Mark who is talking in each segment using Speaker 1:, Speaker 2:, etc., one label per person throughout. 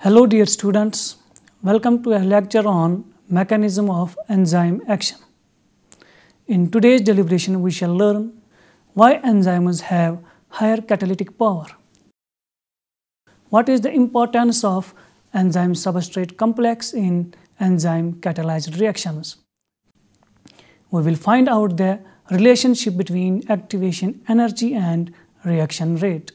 Speaker 1: Hello dear students, welcome to a lecture on mechanism of enzyme action. In today's deliberation we shall learn why enzymes have higher catalytic power. What is the importance of enzyme substrate complex in enzyme catalyzed reactions? We will find out the relationship between activation energy and reaction rate.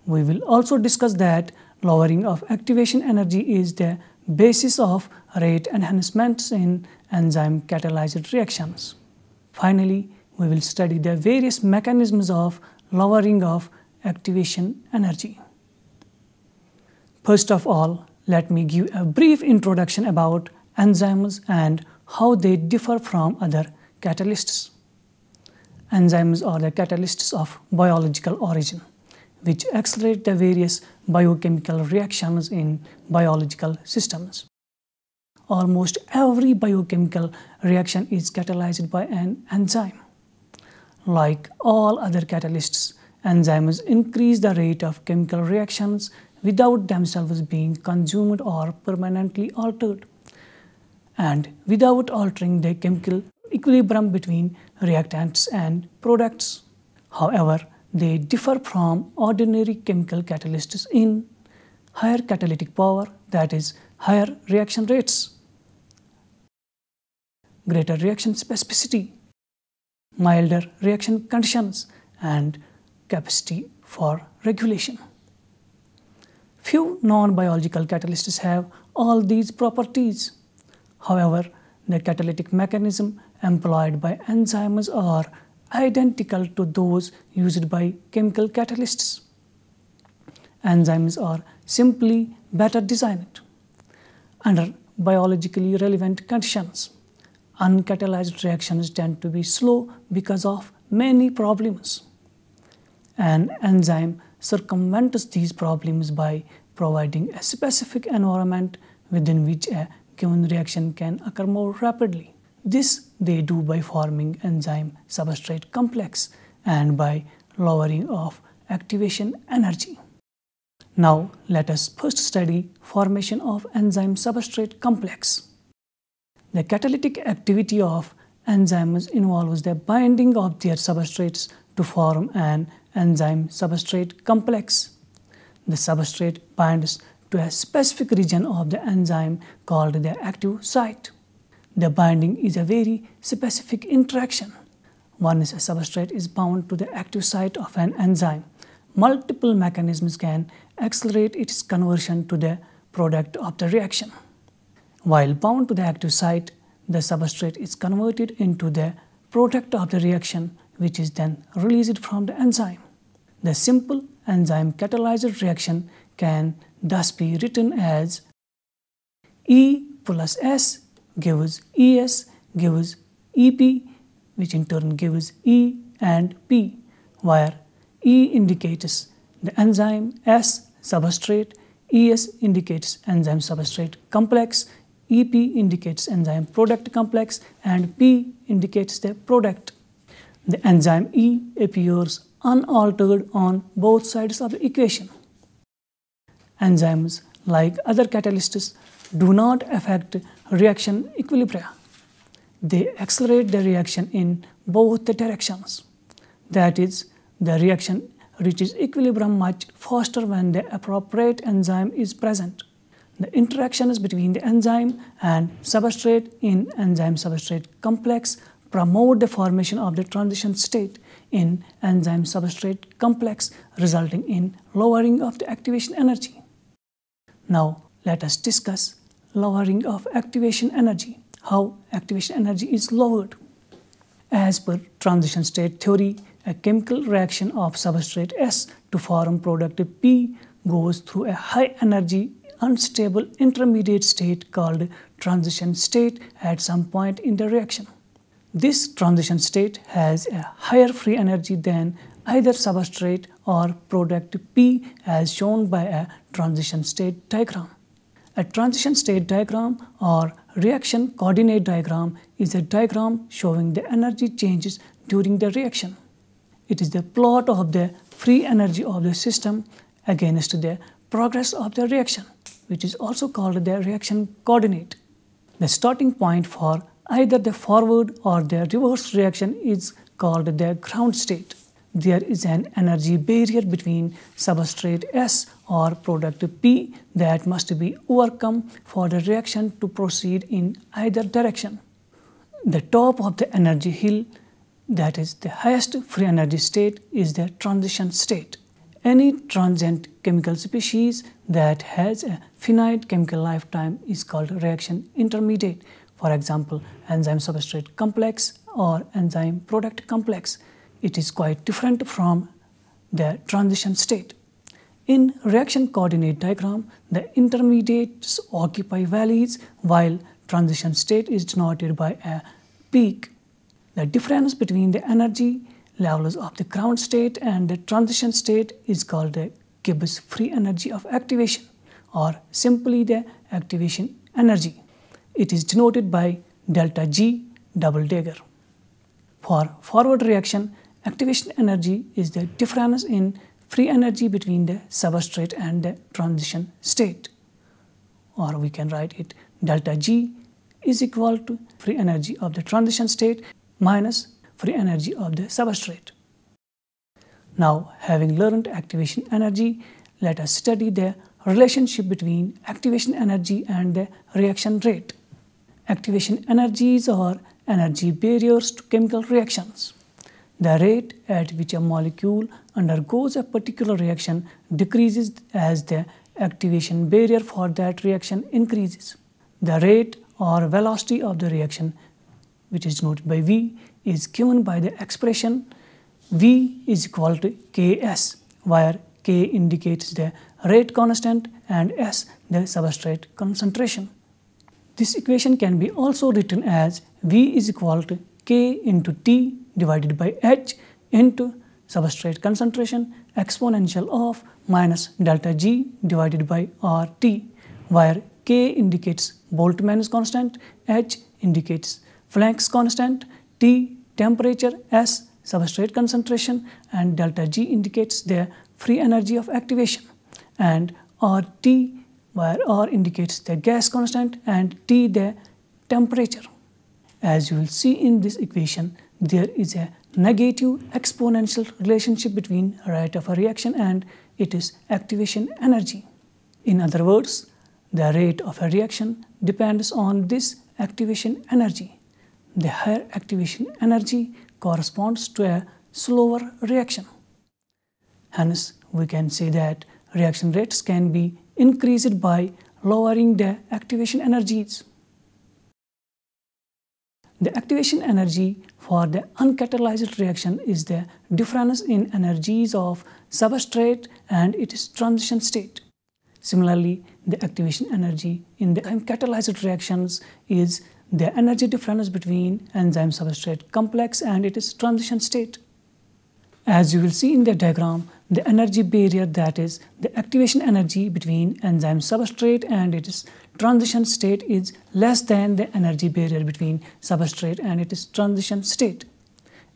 Speaker 1: We will also discuss that lowering of activation energy is the basis of rate enhancements in enzyme catalyzed reactions. Finally, we will study the various mechanisms of lowering of activation energy. First of all, let me give a brief introduction about enzymes and how they differ from other catalysts. Enzymes are the catalysts of biological origin, which accelerate the various biochemical reactions in biological systems. Almost every biochemical reaction is catalyzed by an enzyme. Like all other catalysts, enzymes increase the rate of chemical reactions without themselves being consumed or permanently altered, and without altering the chemical equilibrium between reactants and products. However, they differ from ordinary chemical catalysts in higher catalytic power, that is, higher reaction rates, greater reaction specificity, milder reaction conditions, and capacity for regulation. Few non-biological catalysts have all these properties. However, the catalytic mechanism employed by enzymes are identical to those used by chemical catalysts. Enzymes are simply better designed. Under biologically relevant conditions, uncatalyzed reactions tend to be slow because of many problems. An enzyme circumvents these problems by providing a specific environment within which a given reaction can occur more rapidly. This they do by forming enzyme substrate complex and by lowering of activation energy. Now let us first study formation of enzyme substrate complex. The catalytic activity of enzymes involves the binding of their substrates to form an enzyme substrate complex. The substrate binds to a specific region of the enzyme called the active site. The binding is a very specific interaction. Once a substrate is bound to the active site of an enzyme, multiple mechanisms can accelerate its conversion to the product of the reaction. While bound to the active site, the substrate is converted into the product of the reaction, which is then released from the enzyme. The simple enzyme catalyzed reaction can thus be written as E plus S gives ES gives EP, which in turn gives E and P, where E indicates the enzyme, S substrate, ES indicates enzyme substrate complex, EP indicates enzyme product complex, and P indicates the product. The enzyme E appears unaltered on both sides of the equation. Enzymes, like other catalysts, do not affect reaction equilibria. They accelerate the reaction in both the directions. That is, the reaction reaches equilibrium much faster when the appropriate enzyme is present. The interactions between the enzyme and substrate in enzyme substrate complex promote the formation of the transition state in enzyme substrate complex, resulting in lowering of the activation energy. Now let us discuss lowering of activation energy, how activation energy is lowered. As per transition state theory, a chemical reaction of substrate S to form product P goes through a high energy unstable intermediate state called transition state at some point in the reaction. This transition state has a higher free energy than either substrate or product P as shown by a transition state diagram. A transition state diagram or reaction coordinate diagram is a diagram showing the energy changes during the reaction. It is the plot of the free energy of the system against the progress of the reaction. which is also called the reaction coordinate. The starting point for either the forward or the reverse reaction is called the ground state. There is an energy barrier between substrate S or product P that must be overcome for the reaction to proceed in either direction. The top of the energy hill, that is the highest free energy state, is the transition state. Any transient chemical species that has a finite chemical lifetime is called reaction intermediate. For example, enzyme substrate complex or enzyme product complex. It is quite different from the transition state. In reaction coordinate diagram, the intermediates occupy valleys while transition state is denoted by a peak. The difference between the energy levels of the ground state and the transition state is called the Gibbs free energy of activation, or simply the activation energy. It is denoted by delta G double dagger. For forward reaction, activation energy is the difference in free energy between the substrate and the transition state, or we can write it delta G is equal to free energy of the transition state minus free energy of the substrate. Now, having learned activation energy, let us study the relationship between activation energy and the reaction rate. Activation energies are energy barriers to chemical reactions. The rate at which a molecule undergoes a particular reaction decreases as the activation barrier for that reaction increases. The rate or velocity of the reaction, which is denoted by V, is given by the expression V is equal to Ks, where K indicates the rate constant and S the substrate concentration. This equation can be also written as V is equal to K into T divided by H into substrate concentration exponential of minus delta G divided by RT, where K indicates Boltzmann's constant, H indicates Planck's constant, T temperature, S substrate concentration, and delta G indicates the free energy of activation, and RT, where R indicates the gas constant and T the temperature. As you will see in this equation, there is a negative exponential relationship between rate of a reaction and its activation energy. In other words, the rate of a reaction depends on this activation energy. The higher activation energy corresponds to a slower reaction. Hence, we can say that reaction rates can be increased by lowering the activation energies. The activation energy for the uncatalyzed reaction is the difference in energies of substrate and its transition state. Similarly, the activation energy in the catalyzed reactions is the energy difference between enzyme substrate complex and its transition state. As you will see in the diagram, the energy barrier, that is the activation energy between enzyme substrate and its transition state, is less than the energy barrier between substrate and its transition state.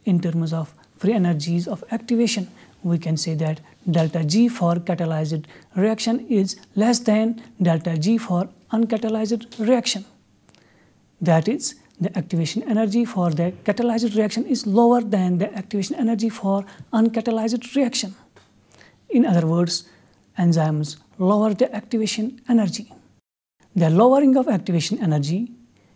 Speaker 1: In terms of free energies of activation, we can say that delta G for catalyzed reaction is less than delta G for uncatalyzed reaction. That is, the activation energy for the catalyzed reaction is lower than the activation energy for uncatalyzed reaction. In other words, enzymes lower the activation energy. The lowering of activation energy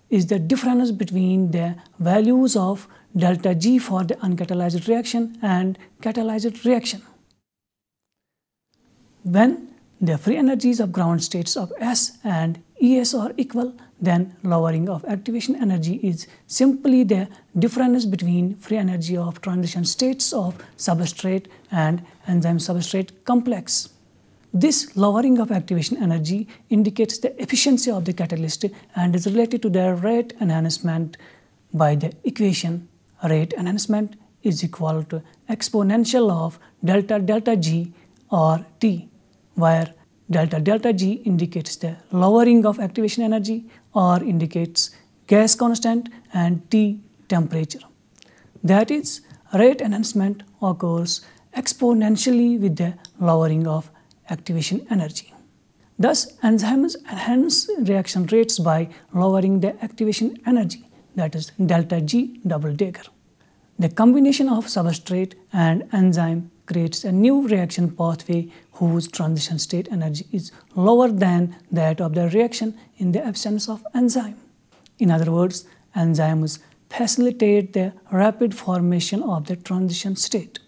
Speaker 1: is the difference between the values of delta G for the uncatalyzed reaction and catalyzed reaction. When the free energies of ground states of S and ES are equal, then lowering of activation energy is simply the difference between free energy of transition states of substrate and enzyme substrate complex. This lowering of activation energy indicates the efficiency of the catalyst and is related to the rate enhancement by the equation rate enhancement is equal to exponential of delta delta G or T, where delta delta G indicates the lowering of activation energy, R indicates gas constant, and T temperature. That is, rate enhancement occurs exponentially with the lowering of activation energy. Thus, enzymes enhance reaction rates by lowering the activation energy, that is delta G double dagger. The combination of substrate and enzyme creates a new reaction pathway whose transition state energy is lower than that of the reaction in the absence of enzyme. In other words, enzymes facilitate the rapid formation of the transition state.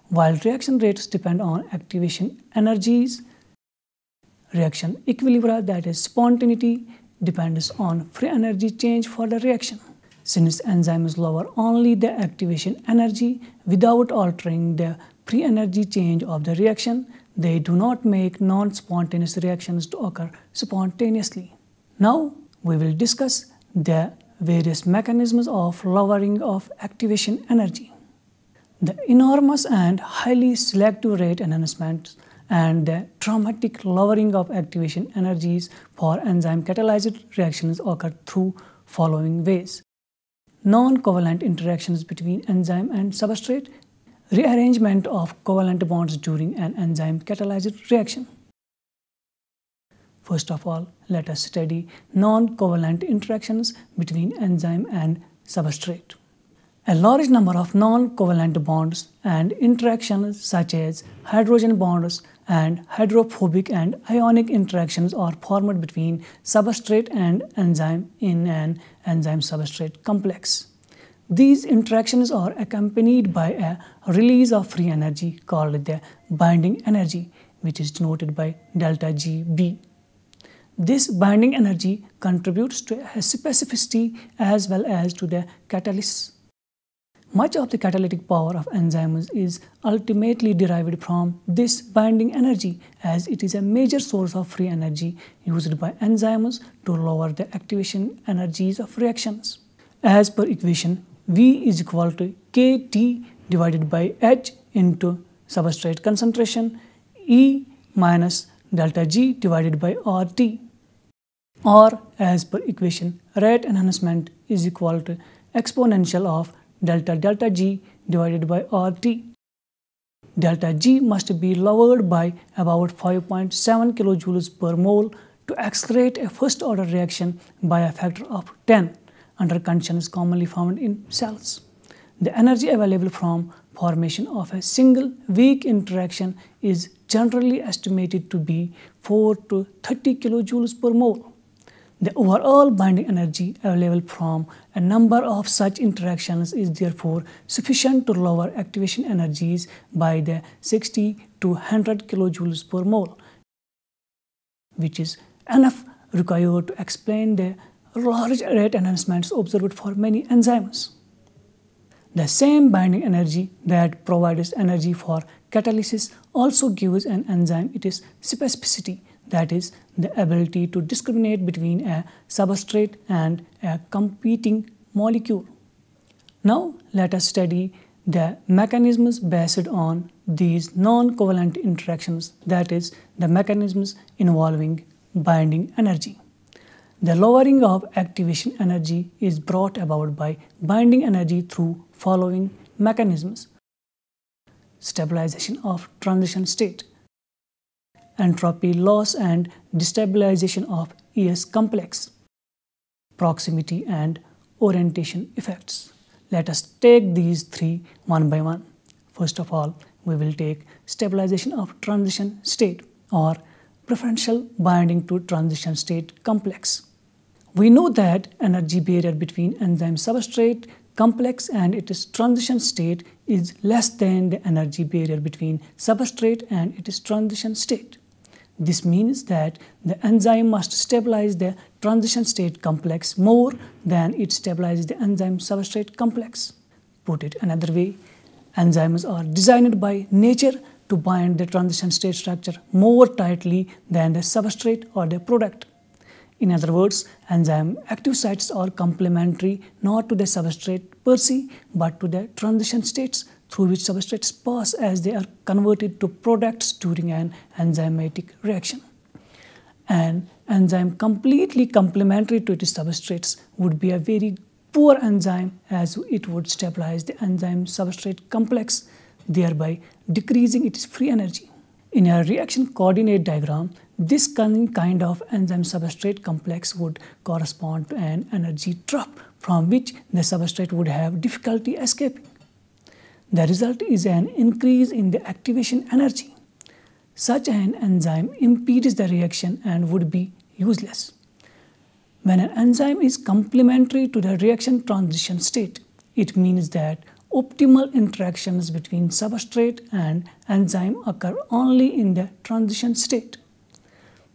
Speaker 1: While reaction rates depend on activation energies, reaction equilibria, that is spontaneity, depends on free energy change for the reaction. Since enzymes lower only the activation energy without altering the free energy change of the reaction, they do not make non-spontaneous reactions to occur spontaneously. Now we will discuss the various mechanisms of lowering of activation energy. The enormous and highly selective rate enhancements and the dramatic lowering of activation energies for enzyme catalyzed reactions occur through following ways: non-covalent interactions between enzyme and substrate, rearrangement of covalent bonds during an enzyme catalyzed reaction. First of all, let us study non-covalent interactions between enzyme and substrate. A large number of non-covalent bonds and interactions such as hydrogen bonds and hydrophobic and ionic interactions are formed between substrate and enzyme in an enzyme-substrate complex. These interactions are accompanied by a release of free energy called the binding energy, which is denoted by delta Gb. This binding energy contributes to a specificity as well as to the catalysis. Much of the catalytic power of enzymes is ultimately derived from this binding energy, as it is a major source of free energy used by enzymes to lower the activation energies of reactions. As per equation, V is equal to KT divided by H into substrate concentration E minus delta G divided by RT. Or as per equation, rate enhancement is equal to exponential of delta G divided by RT. Delta G must be lowered by about 5.7 kilojoules per mole to accelerate a first order reaction by a factor of 10 under conditions commonly found in cells. The energy available from formation of a single weak interaction is generally estimated to be 4 to 30 kilojoules per mole. The overall binding energy available from a number of such interactions is therefore sufficient to lower activation energies by the 60 to 100 kilojoules per mole, which is enough required to explain the large rate enhancements observed for many enzymes. The same binding energy that provides energy for catalysis also gives an enzyme its specificity, that is, the ability to discriminate between a substrate and a competing molecule. Now let us study the mechanisms based on these non-covalent interactions, that is, the mechanisms involving binding energy. The lowering of activation energy is brought about by binding energy through following mechanisms: stabilization of transition state, entropy loss and destabilization of ES complex, proximity and orientation effects. Let us take these three one by one. First of all, we will take stabilization of transition state or preferential binding to transition state complex. We know that energy barrier between enzyme substrate complex and its transition state is less than the energy barrier between substrate and its transition state. This means that the enzyme must stabilize the transition state complex more than it stabilizes the enzyme substrate complex. Put it another way, enzymes are designed by nature to bind the transition state structure more tightly than the substrate or the product. In other words, enzyme active sites are complementary not to the substrate per se, but to the transition states through which substrates pass as they are converted to products during an enzymatic reaction. An enzyme completely complementary to its substrates would be a very poor enzyme, as it would stabilize the enzyme substrate complex, thereby decreasing its free energy. In a reaction coordinate diagram, This kind of enzyme-substrate complex would correspond to an energy drop from which the substrate would have difficulty escaping. The result is an increase in the activation energy. Such an enzyme impedes the reaction and would be useless. When an enzyme is complementary to the reaction transition state, it means that optimal interactions between substrate and enzyme occur only in the transition state.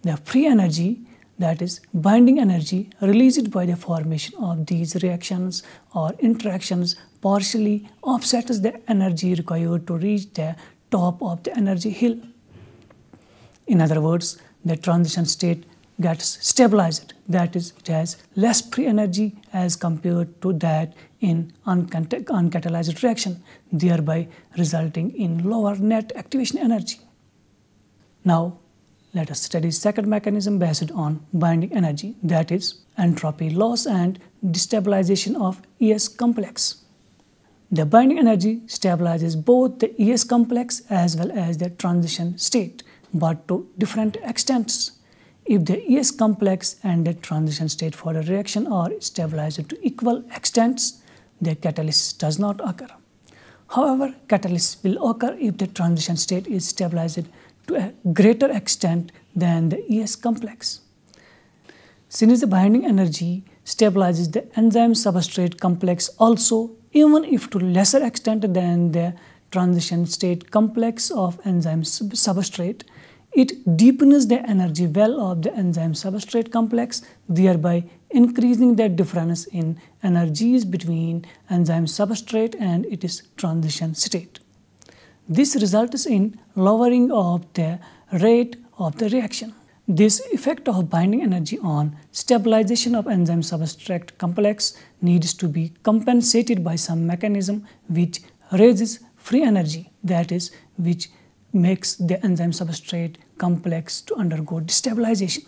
Speaker 1: The free energy, that is binding energy, released by the formation of these reactions or interactions partially offsets the energy required to reach the top of the energy hill. In other words, the transition state gets stabilized, that is, it has less free energy as compared to that in uncatalyzed reaction, thereby resulting in lower net activation energy. Now, let us study second mechanism based on binding energy, that is entropy loss and destabilization of ES complex. The binding energy stabilizes both the ES complex as well as the transition state, but to different extents. If the ES complex and the transition state for a reaction are stabilized to equal extents, the catalysis does not occur. However, catalysis will occur if the transition state is stabilized to a greater extent than the ES complex. Since the binding energy stabilizes the enzyme-substrate complex also, even if to lesser extent than the transition state complex of enzyme-substrate, it deepens the energy well of the enzyme-substrate complex, thereby increasing the difference in energies between enzyme-substrate and its transition state. This results in lowering of the rate of the reaction. This effect of binding energy on stabilization of enzyme-substrate complex needs to be compensated by some mechanism which raises free energy, that is, which makes the enzyme-substrate complex to undergo destabilization.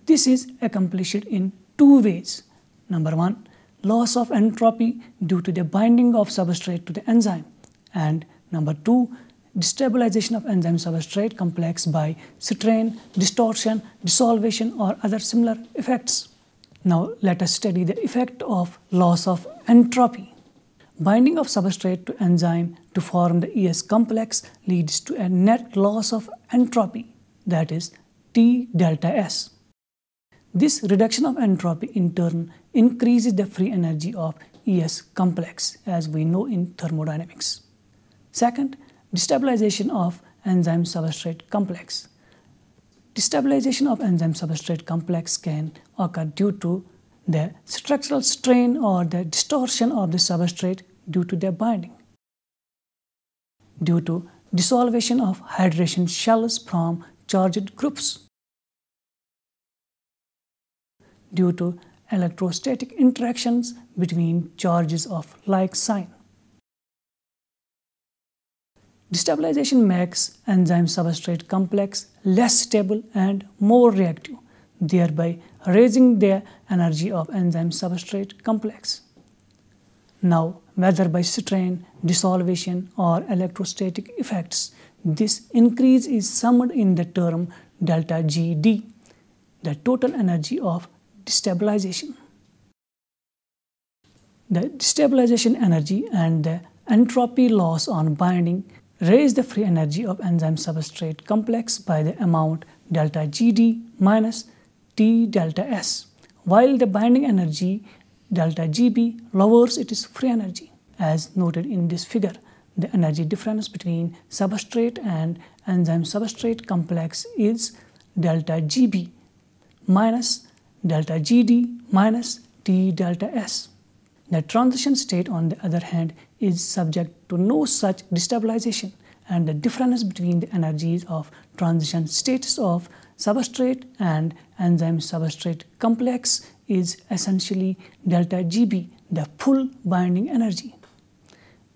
Speaker 1: This is accomplished in two ways. Number one, loss of entropy due to the binding of substrate to the enzyme, and number two, destabilization of enzyme-substrate complex by strain, distortion, dissolution, or other similar effects. Now let us study the effect of loss of entropy. Binding of substrate to enzyme to form the ES complex leads to a net loss of entropy, that is T delta S. This reduction of entropy in turn increases the free energy of ES complex, as we know in thermodynamics. Second, destabilization of enzyme-substrate complex. Destabilization of enzyme-substrate complex can occur due to the structural strain or the distortion of the substrate due to their binding, due to dissolution of hydration shells from charged groups, due to electrostatic interactions between charges of like sign. Destabilization makes enzyme-substrate complex less stable and more reactive, thereby raising the energy of enzyme-substrate complex. Now, whether by strain, dissolution, or electrostatic effects, this increase is summed in the term delta GD, the total energy of destabilization. The destabilization energy and the entropy loss on binding raise the free energy of enzyme-substrate complex by the amount delta GD minus T delta S, while the binding energy delta GB lowers its free energy. As noted in this figure, the energy difference between substrate and enzyme-substrate complex is delta GB minus delta GD minus T delta S. The transition state, on the other hand, is subject to no such destabilization, and the difference between the energies of transition states of substrate and enzyme-substrate complex is essentially delta GB, the full binding energy.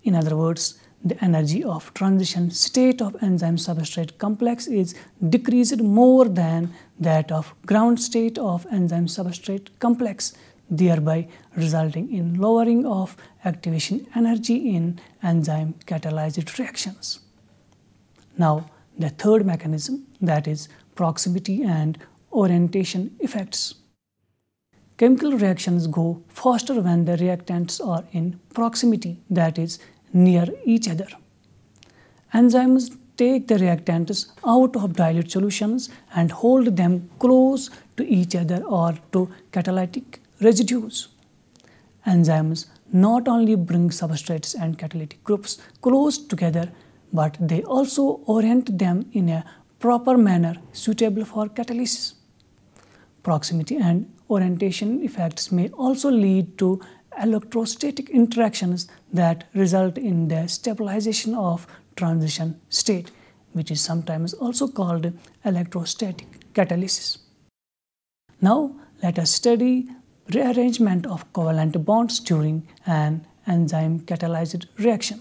Speaker 1: In other words, the energy of transition state of enzyme-substrate complex is decreased more than that of ground state of enzyme-substrate complex, thereby resulting in lowering of activation energy in enzyme catalyzed reactions. Now, the third mechanism, that is proximity and orientation effects. Chemical reactions go faster when the reactants are in proximity, that is, near each other. Enzymes take the reactants out of dilute solutions and hold them close to each other or to catalytic residues. Enzymes not only bring substrates and catalytic groups close together, but they also orient them in a proper manner suitable for catalysis. Proximity and orientation effects may also lead to electrostatic interactions that result in the stabilization of transition state, which is sometimes also called electrostatic catalysis. Now, let us study rearrangement of covalent bonds during an enzyme catalyzed reaction.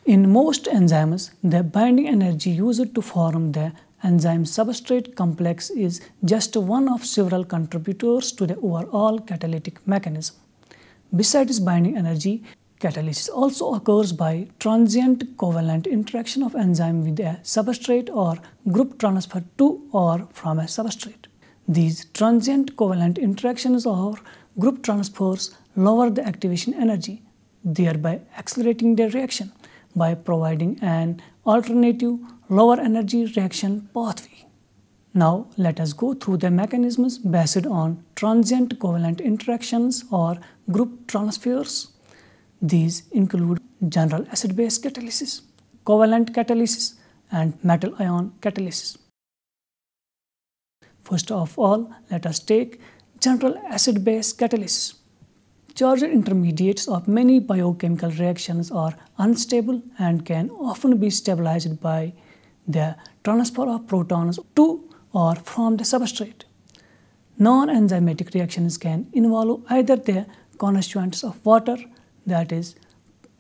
Speaker 1: In most enzymes, the binding energy used to form the enzyme substrate complex is just one of several contributors to the overall catalytic mechanism. Besides binding energy, catalysis also occurs by transient covalent interaction of enzyme with a substrate or group transfer to or from a substrate. These transient covalent interactions or group transfers lower the activation energy, thereby accelerating the reaction by providing an alternative lower energy reaction pathway. Now let us go through the mechanisms based on transient covalent interactions or group transfers. These include general acid-base catalysis, covalent catalysis, and metal ion catalysis. First of all, let us take general acid-base catalysis. Charged intermediates of many biochemical reactions are unstable and can often be stabilized by the transfer of protons to or from the substrate. Non-enzymatic reactions can involve either the constituents of water, that is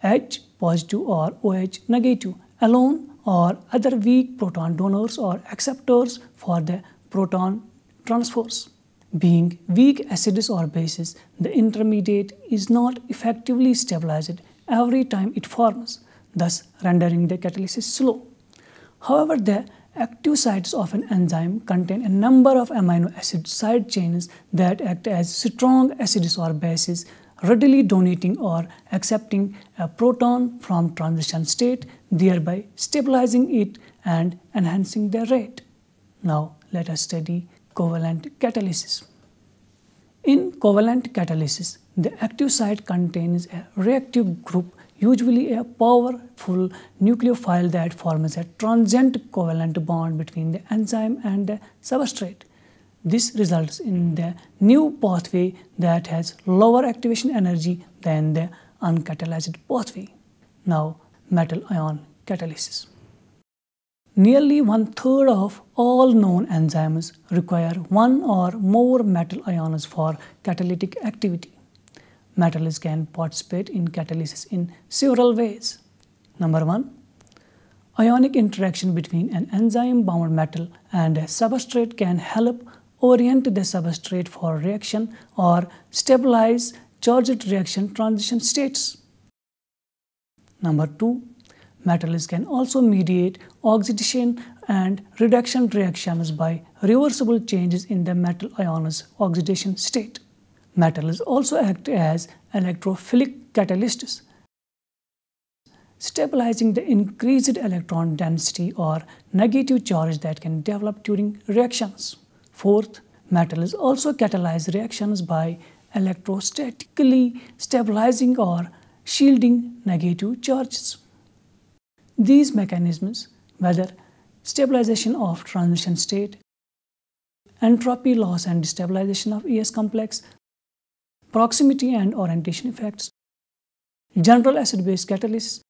Speaker 1: H positive or OH negative, alone, or other weak proton donors or acceptors for the proton transfers. Being weak acids or bases, the intermediate is not effectively stabilized every time it forms, thus rendering the catalysis slow. However, the active sites of an enzyme contain a number of amino acid side chains that act as strong acids or bases, readily donating or accepting a proton from transition state, thereby stabilizing it and enhancing the rate. Now let us study covalent catalysis. In covalent catalysis, the active site contains a reactive group, usually a powerful nucleophile that forms a transient covalent bond between the enzyme and the substrate. This results in the new pathway that has lower activation energy than the uncatalyzed pathway. Now, metal ion catalysis. Nearly 1/3 of all known enzymes require one or more metal ions for catalytic activity. Metals can participate in catalysis in several ways. Number 1. Ionic interaction between an enzyme-bound metal and a substrate can help orient the substrate for reaction or stabilize charged reaction transition states. Number 2. Metals can also mediate oxidation and reduction reactions by reversible changes in the metal ion's oxidation state. Metals also act as electrophilic catalysts, stabilizing the increased electron density or negative charge that can develop during reactions. Fourth, metals also catalyze reactions by electrostatically stabilizing or shielding negative charges. These mechanisms, whether stabilization of transition state, entropy loss and destabilization of ES complex, proximity and orientation effects, general acid-base catalysis,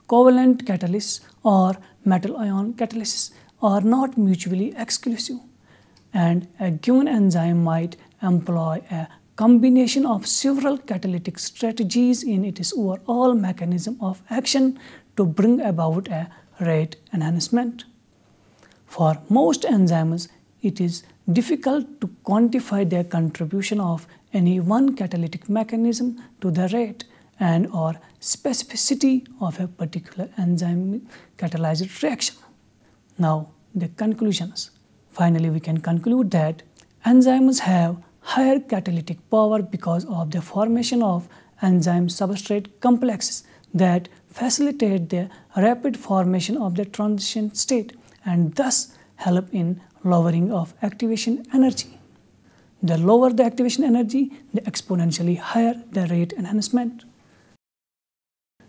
Speaker 1: covalent catalysis, or metal ion catalysis, are not mutually exclusive, and a given enzyme might employ a combination of several catalytic strategies in its overall mechanism of action to bring about a rate enhancement. For most enzymes, it is difficult to quantify their contribution of any one catalytic mechanism to the rate and or specificity of a particular enzyme catalyzed reaction. Now, the conclusions. Finally, we can conclude that enzymes have higher catalytic power because of the formation of enzyme substrate complexes that facilitate the rapid formation of the transition state and thus help in lowering of activation energy. The lower the activation energy, the exponentially higher the rate enhancement.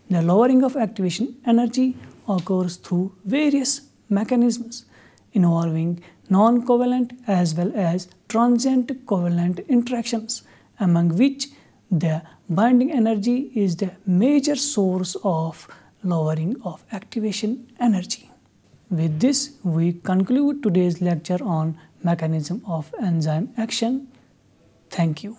Speaker 1: The lowering of activation energy occurs through various mechanisms involving non-covalent as well as transient covalent interactions, among which the binding energy is the major source of lowering of activation energy. With this, we conclude today's lecture on mechanism of enzyme action. Thank you.